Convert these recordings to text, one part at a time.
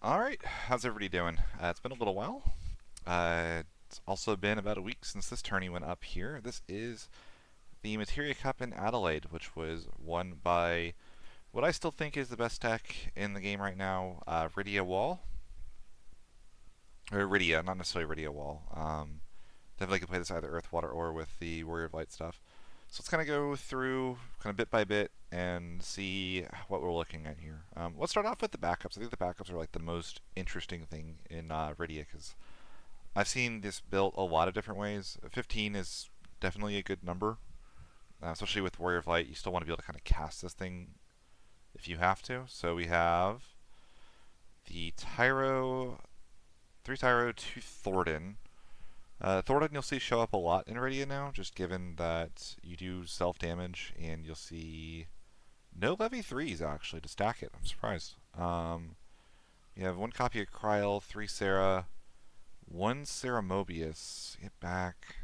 Alright, how's everybody doing? It's been a little while. It's also been about a week since this tourney went up here. This is the Materia Cup in Adelaide, which was won by what I still think is the best deck in the game right now, Rydia Wall. Or Rydia, not necessarily Rydia Wall. Definitely could play this either Earth, Water, or with the Warrior of Light stuff. So let's kind of go through kind of bit by bit and see what we're looking at here. Let's start off with the backups. I think the backups are like the most interesting thing in Rydia because I've seen this built a lot of different ways. 15 is definitely a good number, especially with Warrior of Light. You still want to be able to kind of cast this thing if you have to. So we have the Tyro, 3 Tyro, 2 Thornton. Thornton you'll see show up a lot in Rydia now, just given that you do self-damage, and you'll see no Levy 3s actually to stack it. I'm surprised. You have 1 copy of Kryl, 3 Sarah, 1 Sarah Mobius. Get back.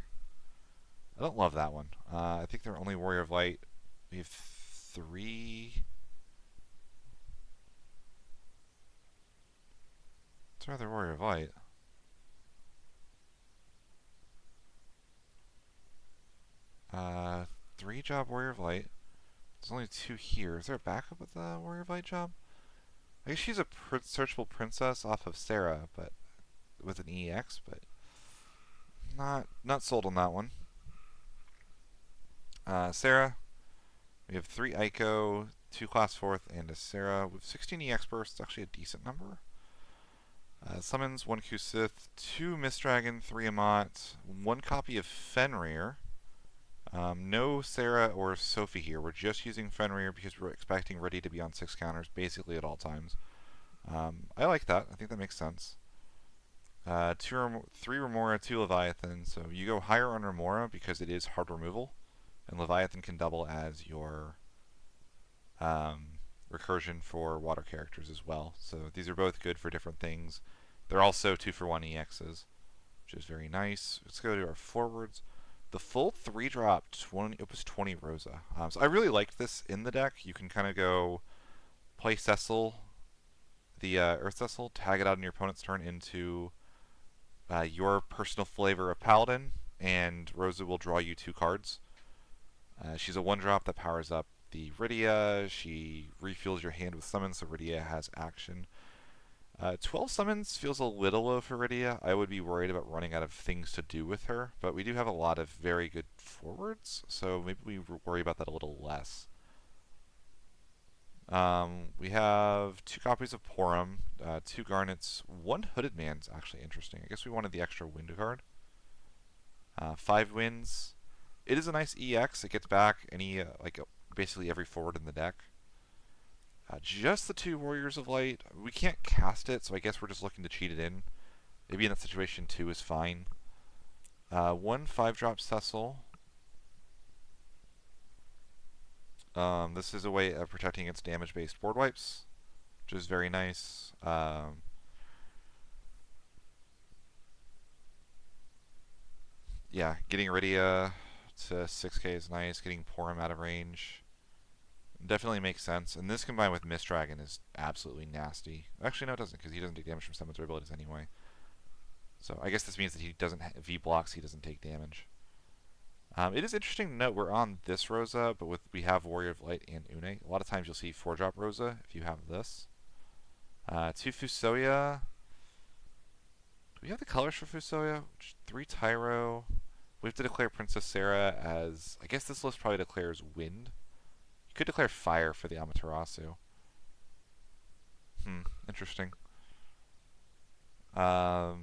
I don't love that one. I think they're only Warrior of Light. We have 3. It's rather Warrior of Light. Uh, 3 job Warrior of Light. There's only 2 here. Is there a backup with the Warrior of Light job? I guess she's a searchable princess off of Sarah, but with an EX, but not sold on that one. Sarah, we have 3 Ico, 2 Class 4th, and a Sarah with 16 EX bursts. Actually a decent number. Summons 1 Kusith, 2 Mistdragon, 3 Amat, 1 copy of Fenrir. No Sarah or Sophie here. We're just using Fenrir because we're expecting Ready to be on 6 counters basically at all times. I like that. I think that makes sense. 3 Remora, 2 Leviathan. So you go higher on Remora because it is hard removal, and Leviathan can double as your recursion for water characters as well. So these are both good for different things. They're also 2-for-1 EXs, which is very nice. Let's go to our forwards. The full 3-drop Opus 20 Rosa. So I really liked this in the deck. You can kind of go play Cecil, the Earth Cecil, tag it out on your opponent's turn into your personal flavor of Paladin, and Rosa will draw you 2 cards. She's a 1-drop that powers up the Rydia. She refuels your hand with summons, so Rydia has action. 12 summons feels a little low for Rydia. I would be worried about running out of things to do with her, but we do have a lot of very good forwards, so maybe we worry about that a little less. We have 2 copies of Porum, 2 Garnets, 1 Hooded Man's actually interesting. I guess we wanted the extra wind card. 5 Winds. It is a nice EX. It gets back basically every forward in the deck. Just the 2 Warriors of Light. We can't cast it, so I guess we're just looking to cheat it in. Maybe in that situation 2 is fine. 1 5-drop Cecil. This is a way of protecting against damage-based board wipes, which is very nice. Yeah, getting Rydia to 6k is nice. Getting Porum out of range definitely makes sense. And this combined with Mistdragon is absolutely nasty. Actually, no, it doesn't, because he doesn't take damage from summons or abilities anyway. So I guess this means that he doesn't V blocks. He doesn't take damage. It is interesting to note we're on this Rosa, but we have Warrior of Light and Une. A lot of times you'll see 4-drop Rosa if you have this. 2 Fusoya. Do we have the colors for Fusoya? 3 Tyro. We have to declare Princess Sarah as... I guess this list probably declares Wind. You could declare Fire for the Amaterasu. Interesting. But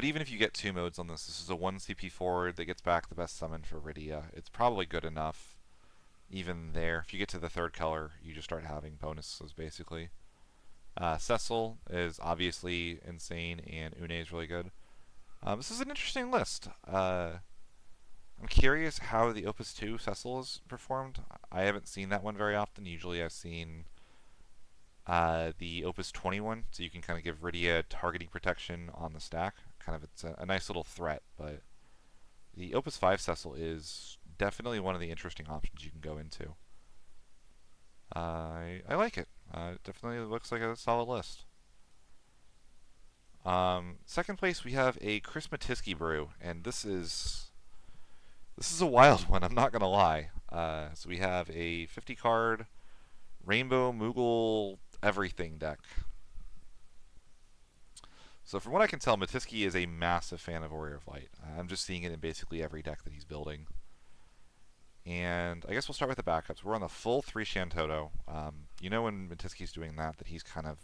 even if you get 2 modes on this is a 1 CP forward that gets back the best summon for Rydia. It's probably good enough even there. If you get to the 3rd color, you just start having bonuses, basically. Cecil is obviously insane, and Une is really good. This is an interesting list. I'm curious how the Opus 2 Cecil is performed. I haven't seen that one very often. Usually I've seen the Opus 21, so you can kind of give Rydia targeting protection on the stack. It's a nice little threat, but the Opus 5 Cecil is definitely one of the interesting options you can go into. I like it. It definitely looks like a solid list. Second place, we have a Chris Matisky brew, and this is a wild one. I'm not gonna lie. So we have a 50 card Rainbow Moogle everything deck. So from what I can tell, Matisky is a massive fan of Warrior of Light. I'm just seeing it in basically every deck that he's building. And I guess we'll start with the backups. We're on the full 3 Shantoto. You know when Matisky's doing that he's kind of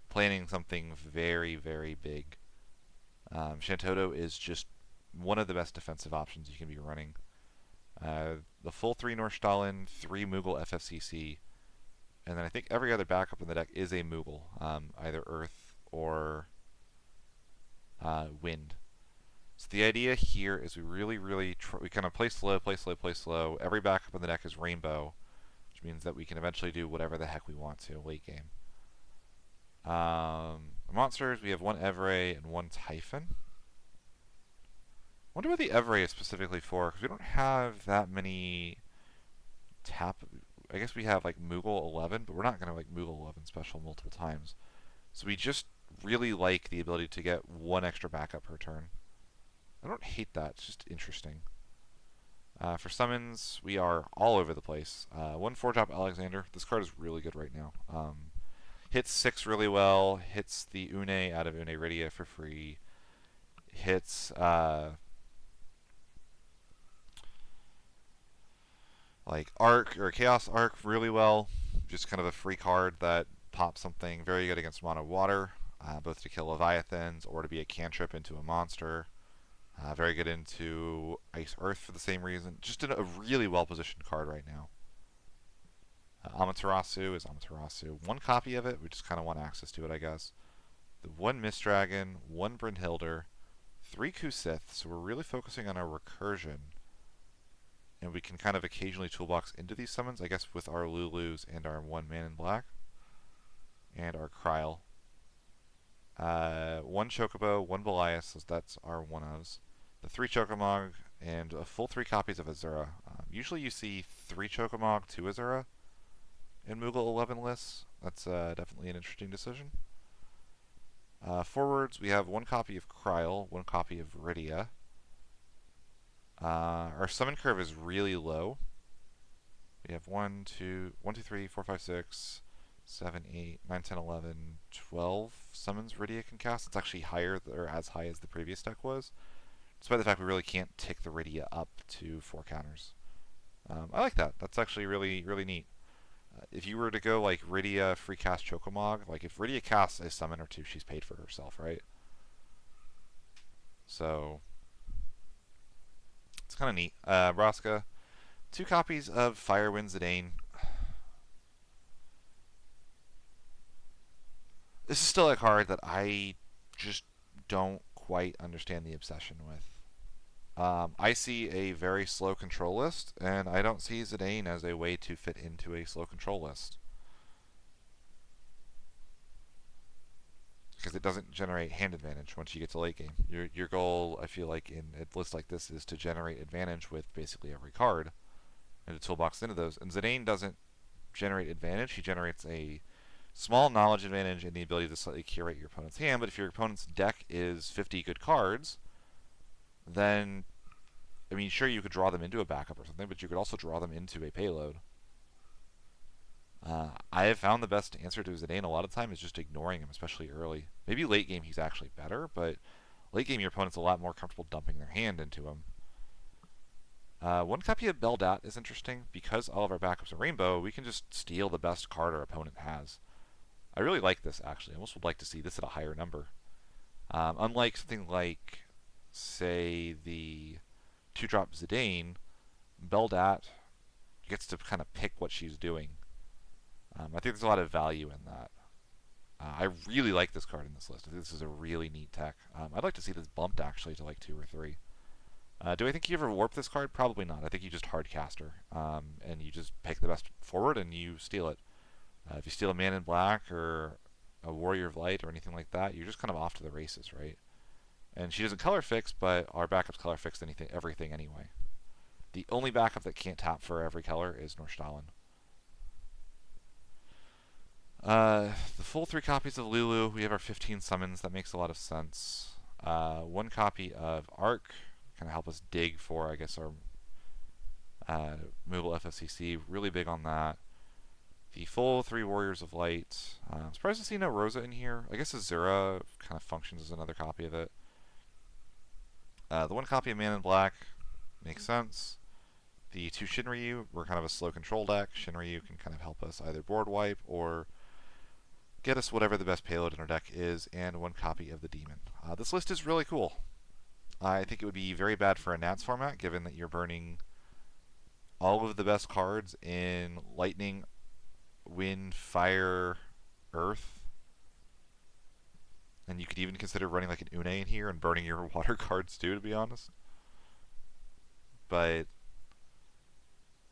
planning something very, very big. Shantoto is just one of the best defensive options you can be running. The full 3 Nordstalin, 3 Moogle FFCC, and then I think every other backup in the deck is a Moogle, either Earth or Wind. So the idea here is we really, we kind of play slow, play slow, play slow. Every backup in the deck is Rainbow, which means that we can eventually do whatever the heck we want to late game. Monsters, we have 1 Evray and 1 Typhon. I wonder what the Evray is specifically for, because we don't have that many tap. I guess we have like Moogle 11, but we're not going to like Moogle 11 special multiple times. So we just really like the ability to get 1 extra backup per turn. I don't hate that, it's just interesting. For summons, we are all over the place. 1 4-drop Alexander. This card is really good right now. Hits 6 really well, hits the Une out of Une Rydia for free, hits like Arc or Chaos Arc really well. Just kind of a free card that pops something very good against mono water, both to kill Leviathans or to be a cantrip into a monster. Very good into Ice Earth for the same reason. Just a really well positioned card right now. Amaterasu is Amaterasu. 1 copy of it, we just kind of want access to it, I guess. The 1 Mist Dragon, 1 Brynhildr, 3 Kusith, so we're really focusing on our recursion. And we can kind of occasionally toolbox into these summons, I guess, with our Lulus and our 1 Man in Black. And our Kryl. 1 Chocobo, 1 Belias, so that's our 1-ofs. The 3 Chocomog, and a full 3 copies of Azura. Usually you see 3 Chocomog, 2 Azura in Moogle 11 lists. That's definitely an interesting decision. Forwards, we have 1 copy of Kryl, 1 copy of Rydia. Our summon curve is really low. We have 1, 2, 3, 4, 5, 6, 7, 8, 9, 10, 11, 12 summons Rydia can cast. It's actually higher, or as high as the previous deck was, despite the fact we really can't tick the Rydia up to 4 counters. I like that. That's actually really, really neat. If you were to go like Rydia free cast Chocomog, like if Rydia casts a summon or 2, she's paid for herself, right? So it's kind of neat. Braska, 2 copies of Firewind Zidane. This is still a card that I just don't quite understand the obsession with. I see a very slow control list, and I don't see Zidane as a way to fit into a slow control list. Because it doesn't generate hand advantage once you get to late game. Your goal, I feel like, in a list like this is to generate advantage with basically every card and to toolbox into those. And Zidane doesn't generate advantage. He generates a small knowledge advantage and the ability to slightly curate your opponent's hand. But if your opponent's deck is 50 good cards, then, I mean, sure, you could draw them into a backup or something, but you could also draw them into a payload. I have found the best answer to Zidane a lot of the time is just ignoring him, especially early. Maybe late game he's actually better, but late game your opponent's a lot more comfortable dumping their hand into him. 1 copy of Beldat is interesting. Because all of our backups are Rainbow, we can just steal the best card our opponent has. I really like this, actually. I almost would like to see this at a higher number. Unlike something like, say, the 2-drop Zidane, Beldat gets to kind of pick what she's doing. I think there's a lot of value in that. I really like this card in this list. I think this is a really neat tech. I'd like to see this bumped, actually, to like 2 or 3. Do I think you ever warp this card? Probably not. I think you just hardcast her, and you just pick the best forward and you steal it. If you steal a Man in Black or a Warrior of Light or anything like that, you're just kind of off to the races, right? And she doesn't color fix, but our backups color fix everything anyway. The only backup that can't tap for every color is Nordstalin. The full 3 copies of Lulu. We have our 15 summons. That makes a lot of sense. 1 copy of Arc. Kind of help us dig for, I guess, our Moogle FFCC. Really big on that. The full 3 Warriors of Light. I'm surprised to see no Rosa in here. I guess Azura kind of functions as another copy of it. The 1 copy of Man in Black makes sense. The 2 Shinryu, we're kind of a slow control deck. Shinryu can kind of help us either board wipe or get us whatever the best payload in our deck is, and 1 copy of the Demon. This list is really cool. I think it would be very bad for a Nats format, given that you're burning all of the best cards in Lightning, Wind, Fire, Earth. And you could even consider running like an Une in here and burning your water cards too, to be honest. But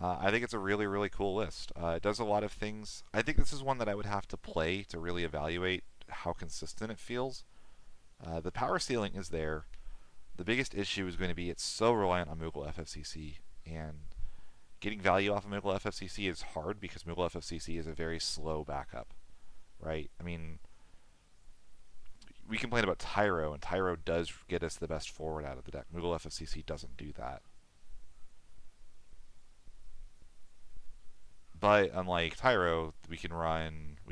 I think it's a really, really cool list. It does a lot of things. I think this is one that I would have to play to really evaluate how consistent it feels. The power ceiling is there. The biggest issue is going to be it's so reliant on Moogle FFCC, and getting value off of Moogle FFCC is hard because Moogle FFCC is a very slow backup, right? I mean, we complain about Tyro, and Tyro does get us the best forward out of the deck. Moogle FFCC doesn't do that. But unlike Tyro, we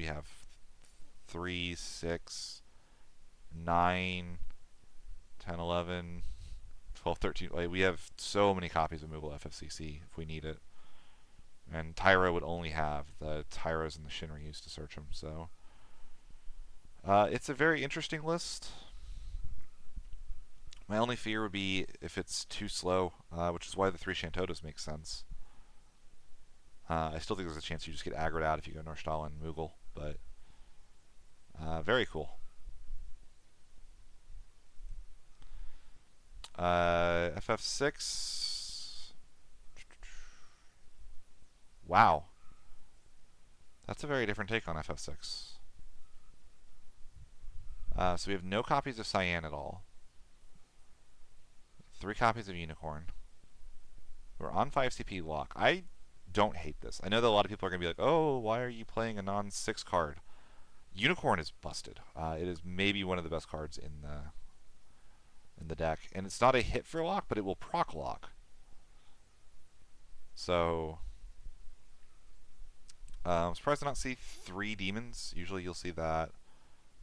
have 3, 6, 9, 10, 11, 12, 13. Like, we have so many copies of Moogle FFCC if we need it. And Tyro would only have the Tyros and the Shinryus to search them. So it's a very interesting list. My only fear would be if it's too slow, which is why the 3 Shantotas make sense. I still think there's a chance you just get aggroed out if you go Norstall and Moogle, but very cool. FF6. Wow. That's a very different take on FF6. So we have no copies of Cyan at all. 3 copies of Unicorn. We're on 5 CP lock. I don't hate this. I know that a lot of people are going to be like, oh, why are you playing a non-6 card? Unicorn is busted. It is maybe one of the best cards in the deck. And it's not a hit for lock, but it will proc lock. So I'm surprised to not see 3 demons. Usually you'll see that.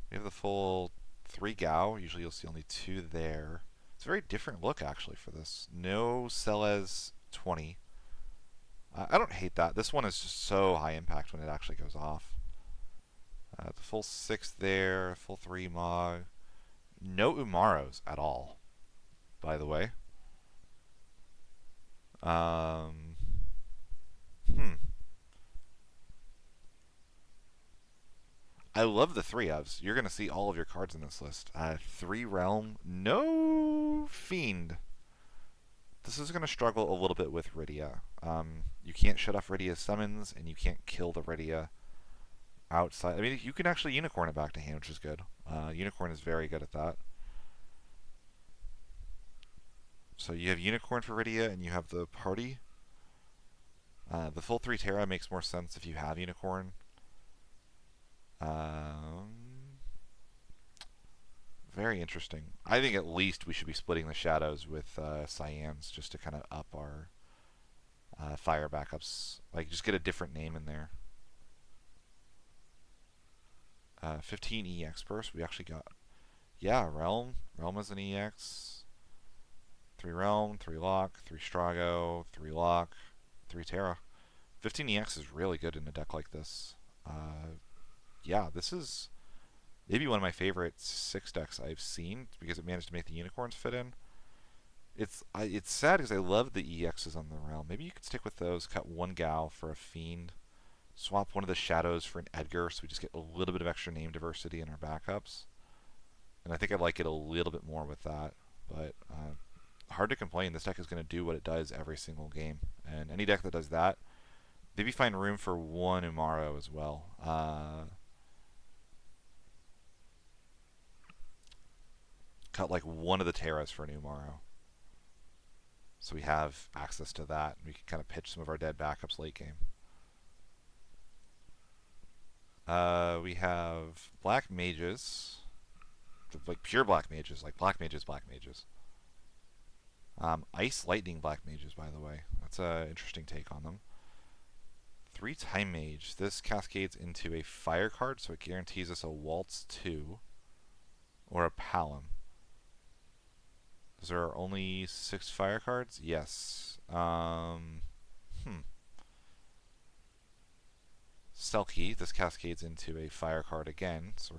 We have the full 3 Gao. Usually you'll see only 2 there. It's a very different look, actually, for this. No Celes 20. I don't hate that. This one is just so high impact when it actually goes off. The full 6 there, full 3 Mog. No Umaros at all, by the way. I love the 3 ofs. You're going to see all of your cards in this list. 3 Realm, no Fiend. This is going to struggle a little bit with Rydia. You can't shut off Rydia's summons, and you can't kill the Rydia outside. I mean, you can actually Unicorn it back to hand, which is good. Unicorn is very good at that. So you have Unicorn for Rydia, and you have the party. The full 3 Terra makes more sense if you have Unicorn. Very interesting. I think at least we should be splitting the shadows with Cyans just to kind of up our fire backups. Like, just get a different name in there. 15 EX burst. We actually got, yeah, Realm. Realm is an EX. 3 Realm, 3 Lock, 3 Strago, 3 Lock, 3 Terra. 15 EX is really good in a deck like this. Yeah, this is maybe one of my favorite 6 decks I've seen because it managed to make the Unicorns fit in. It's sad because I love the EXs on the Realm. Maybe you could stick with those, cut 1 Gal for a Fiend, swap one of the Shadows for an Edgar so we just get a little bit of extra name diversity in our backups. And I think I like it a little bit more with that. But hard to complain. This deck is going to do what it does every single game. And any deck that does that, maybe find room for 1 Umaro as well. Cut like 1 of the Terras for an Umaro. So we have access to that, and we can kind of pitch some of our dead backups late game. We have black mages, like pure black mages, like black mages, black mages. Ice lightning black mages, by the way. That's an interesting take on them. 3 time mage. This cascades into a fire card, so it guarantees us a waltz 2 or a palom. Is there only 6 fire cards? Yes. Selkie. This cascades into a fire card again, so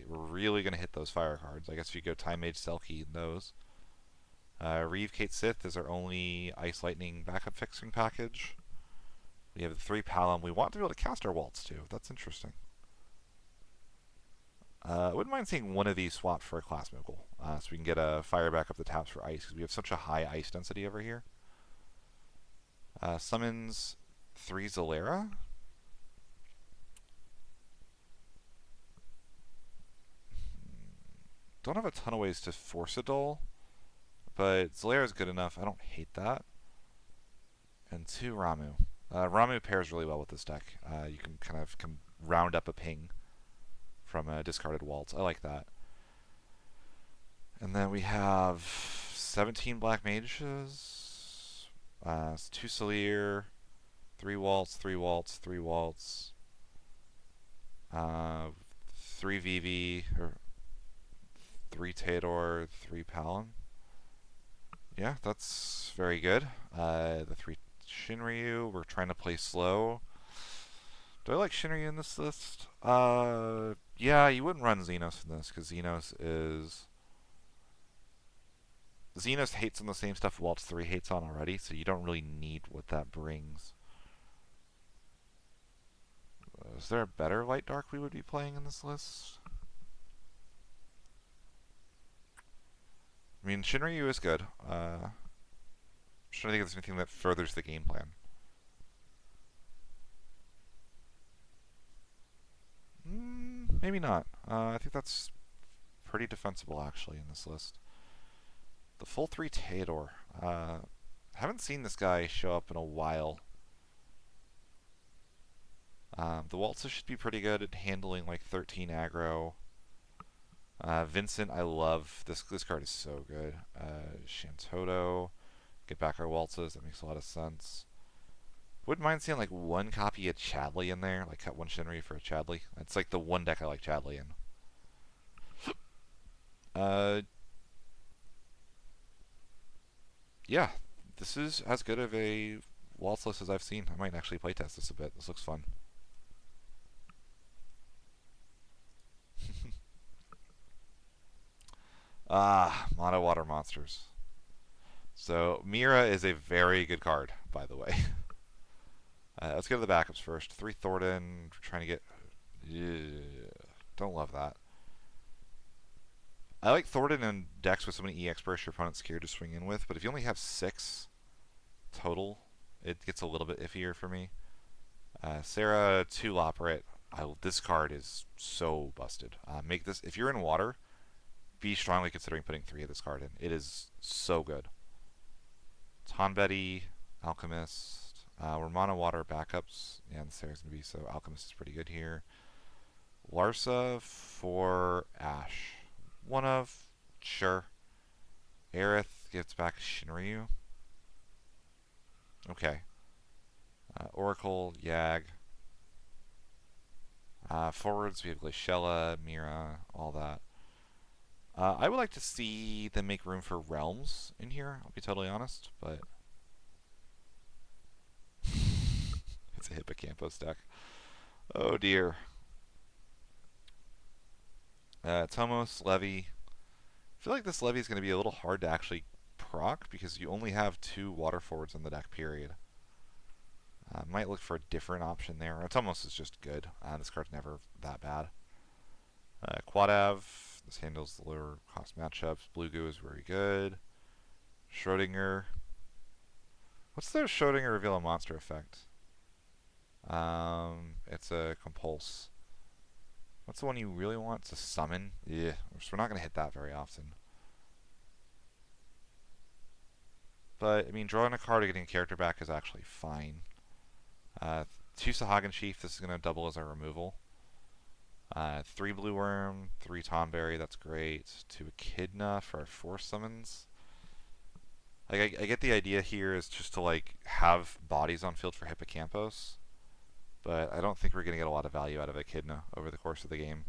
we're really gonna hit those fire cards. I guess if you go time mage Selkie, those. Reeve Kate Sith is our only Ice Lightning backup fixing package. We have the 3 Palom. We want to be able to cast our Waltz too. That's interesting. I wouldn't mind seeing one of these swapped for a Class Mogul, so we can get a fire back up the taps for ice, because we have such a high ice density over here. Summons 3 Zalera. Don't have a ton of ways to force a duel, but Zalera is good enough. I don't hate that. And 2 Ramu. Ramu pairs really well with this deck. You can kind of round up a ping from a discarded waltz. I like that. And then we have 17 black mages, 2 Salir, 3 waltz, 3 waltz, 3 waltz, 3 Vivi, or 3 Teodor, 3 Palom. Yeah, that's very good. The 3 Shinryu, we're trying to play slow. Do I like Shinryu in this list? Yeah, you wouldn't run Xenos in this, because Xenos hates on the same stuff Waltz 3 hates on already, so you don't really need what that brings. Is there a better Light Dark we would be playing in this list? I mean, Shinryu is good. I'm trying to think if there's anything that furthers the game plan. Maybe not. I think that's pretty defensible, actually, in this list. The full 3 Teodor. Haven't seen this guy show up in a while. The waltzes should be pretty good at handling like 13 aggro. Vincent, I love. This card is so good. Shantoto. Get back our waltzes. That makes a lot of sense. Wouldn't mind seeing like 1 copy of Chadley in there. Like cut 1 Shinryu for a Chadley. It's like the one deck I like Chadley in. Yeah, this is as good of a waltz list as I've seen. I might actually playtest this a bit. This looks fun. Mono Water Monsters. So, Mira is a very good card, by the way. Let's go to the backups first. 3 Thornton, trying to get... don't love that. I like Thornton in decks with so many EX bursts your opponent's scared to swing in with, but if you only have 6 total, it gets a little bit iffier for me. Sarah 2 Loperate. This card is so busted. Make this... If you're in water, be strongly considering putting 3 of this card in. It is so good. Tonbetty, Alchemist. We're mono water backups. Yeah, and Sarah's going to be, so Alchemist is pretty good here. Larsa for Ash. One of, sure. Aerith gets back Shinryu. Okay. Oracle, Yag. Forwards, we have Glaciella, Mira, all that. I would like to see them make room for Realms in here, I'll be totally honest, but... it's a Hippocampus deck. Oh dear. Tomos, Levy. I feel like this Levy is going to be a little hard to actually proc, because you only have 2 water forwards in the deck, period. Might look for a different option there. Tomos is just good. This card's never that bad. Quadav. This handles the lower cost matchups. Blue Goo is very good. Schrodinger. What's the Schrodinger reveal a monster effect? It's a compulse. What's the one you really want? It's a summon. Yeah, we're not going to hit that very often. But, I mean, drawing a card or getting a character back is actually fine. 2 Sahagin Chief. This is going to double as our removal. 3 Blue Worm, 3 Tonberry, that's great. 2 Echidna for our 4 summons. Like, I get the idea here is just to like have bodies on field for Hippocampos, but I don't think we're going to get a lot of value out of Echidna over the course of the game.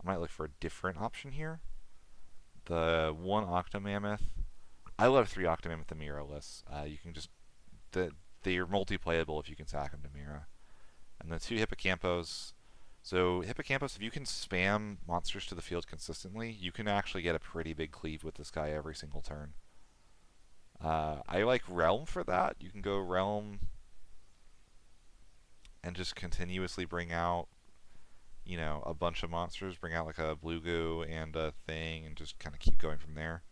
I might look for a different option here. The 1 Octomammoth. I love 3 Octomammoth to Mira lists. You can just they're multi-playable if you can sack them to Mira. And the 2 Hippocampos. So Hippocampos, if you can spam monsters to the field consistently, you can actually get a pretty big cleave with this guy every single turn. I like Realm for that. You can go Realm and just continuously bring out, you know, a bunch of monsters. Bring out like a Blue Goo and a thing, and just kind of keep going from there.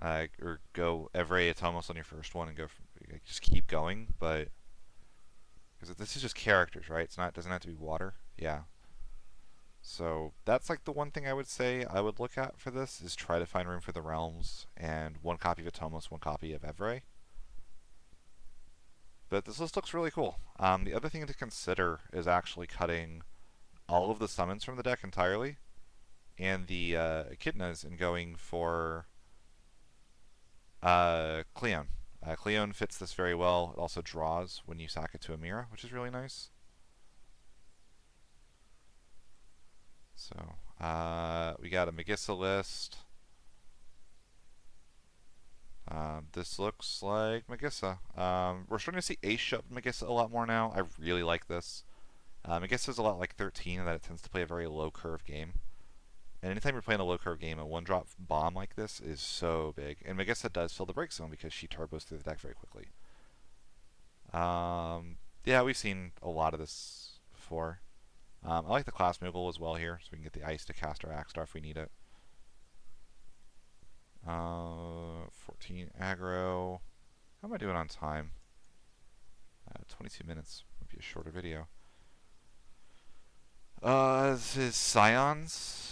Or go Evray Atomos on your first one and go from, like, just keep going. But because this is just characters, right? It's not. It doesn't have to be water. Yeah. So that's like the one thing I would say I would look at for this is try to find room for the realms and 1 copy of Atomos, 1 copy of Evray. But this list looks really cool. The other thing to consider is actually cutting all of the summons from the deck entirely and the Echidnas and going for Cleon. Cleon fits this very well. It also draws when you sack it to a Mira, which is really nice. So we got a Megissa list. This looks like Megissa. We're starting to see Ace show up in Megissa a lot more now. I really like this. Megissa is a lot like 13 in that it tends to play a very low curve game. And anytime you're playing a low curve game, a 1-drop bomb like this is so big. And Megissa does fill the break zone because she turbos through the deck very quickly. Yeah, we've seen a lot of this before. I like the class Moogle as well here, so we can get the ice to cast our Axstar if we need it. 14 aggro. How am I doing on time? 22 minutes. Might be a shorter video. This is Scions.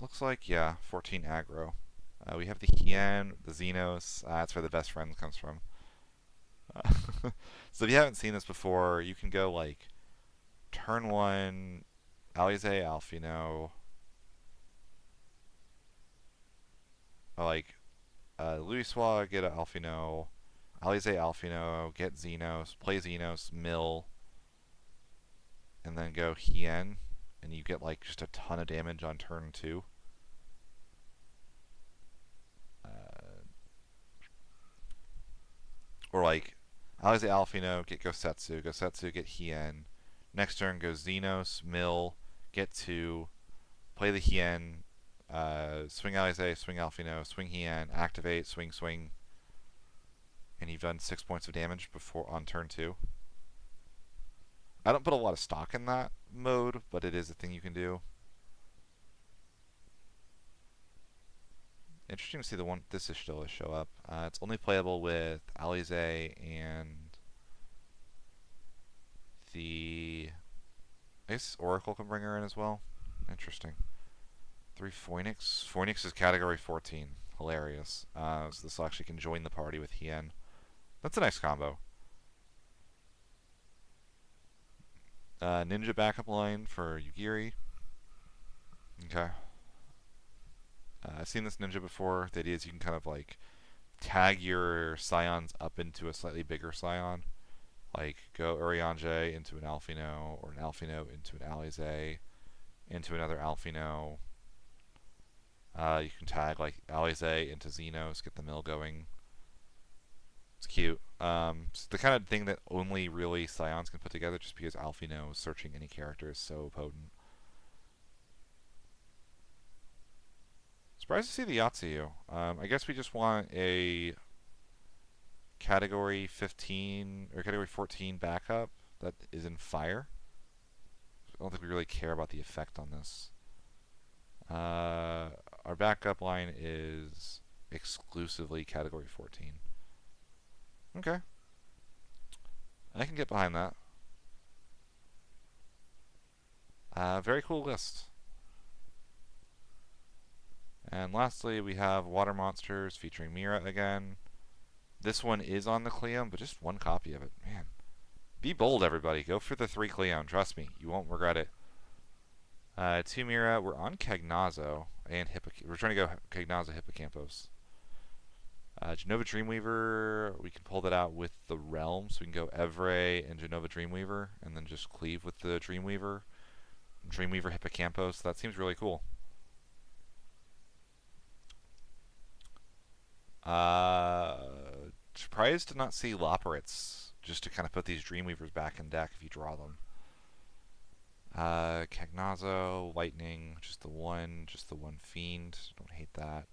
Looks like, yeah, 14 aggro. We have the Hien, the Xenos. That's where the best friend comes from. So if you haven't seen this before, you can go like turn 1, Alize Alfino. Like Luiswa, get an Alfino. Alize Alfino, get Xenos, play Xenos, mill, and then go Hien, and you get like just a ton of damage on turn 2. Or like Alize Alfino, get Gosetsu, Gosetsu, get Hien. Next turn, go Xenos, mill, get 2, play the Hien, swing Alize, swing Alfino, swing Hien, activate, swing, swing, and you've done 6 points of damage before on turn 2. I don't put a lot of stock in that mode, but it is a thing you can do. Interesting to see the one this is still to show up. It's only playable with Alize and the I guess Oracle can bring her in as well. Interesting. 3 Phoenix. Phoenix is category 14. Hilarious. So this actually can join the party with Hien. That's a nice combo. Ninja backup line for Yugiri. Okay. I've seen this ninja before. The idea is you can kind of like tag your scions up into a slightly bigger scion. Like go Urianger into an Alfino, or an Alfino into an Alize, into another Alfino. You can tag like Alize into Xenos, get the mill going. It's cute. It's the kind of thing that only really scions can put together just because Alfino searching any character is so potent. Surprised to see the Yahtzee. I guess we just want a category 15 or category 14 backup that is in fire. I don't think we really care about the effect on this. Our backup line is exclusively category 14. Okay. I can get behind that. Very cool list. And lastly, we have Water Monsters featuring Mira again. This one is on the Cleum, but just 1 copy of it. Man, Be bold, everybody. Go for the 3 Cleon. Trust me, you won't regret it. 2 Mira. We're on Cagnazzo and we're trying to go Cagnazzo Hippocampos. Genova Dreamweaver, we can pull that out with the Realm, so we can go Evray and Genova Dreamweaver, and then just cleave with the Dreamweaver. Dreamweaver Hippocampos, that seems really cool. Surprised to not see Loporits, just to kind of put these Dreamweavers back in deck if you draw them. Cagnazzo, Lightning, just the one Fiend, don't hate that.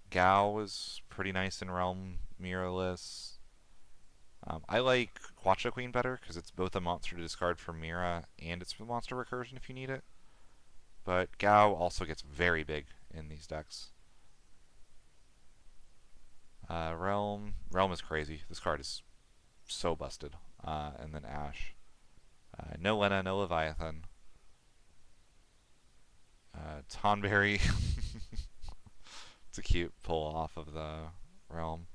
Gao is pretty nice in Realm mirrorless. I like Quattro Queen better because it's both a monster to discard for Mira and it's a monster recursion if you need it. But Gao also gets very big in these decks. Realm is crazy. This card is so busted. And then Ash. No Lena, no Leviathan. Tonberry. It's a cute pull off of the Realm.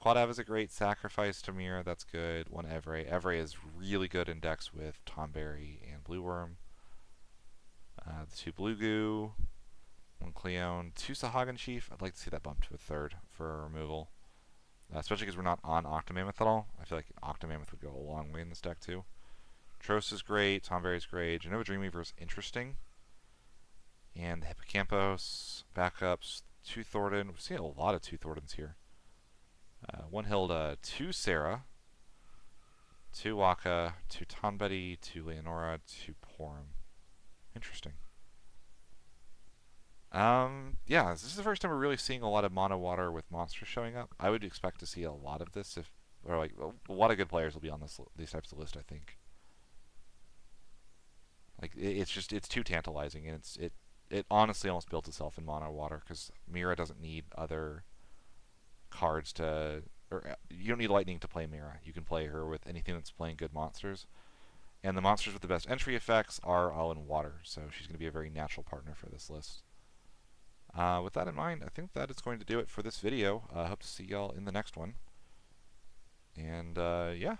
Quadav is a great sacrifice to Mira, that's good. 1 Evray. Evray is really good in decks with Tonberry and Blue Worm. The 2 Blue Goo. 1 Cleone. 2 Sahagin Chief. I'd like to see that bump to a 3rd for removal. Especially because we're not on Octomammoth at all. I feel like Octomammoth would go a long way in this deck too. Tros is great. Tonberry is great. Genova Dreamweaver is interesting. And the Hippocampos. Backups. 2 Thornton. We're seeing a lot of 2 Thorntons here. 1 Hilda, 2 Sarah, 2 Waka, 2 Tonbetty, 2 Leonora, 2 Porum. Interesting. Yeah, this is the first time we're really seeing a lot of mono water with monsters showing up. I would expect to see a lot of this or like a lot of good players will be on these types of list, I think. Like it's too tantalizing, and it honestly almost built itself in mono water because Mira doesn't need other cards to, or you don't need Lightning to play Mira. You can play her with anything that's playing good monsters. And the monsters with the best entry effects are all in water, so she's going to be a very natural partner for this list. With that in mind, I think that is going to do it for this video. I hope to see y'all in the next one. And yeah.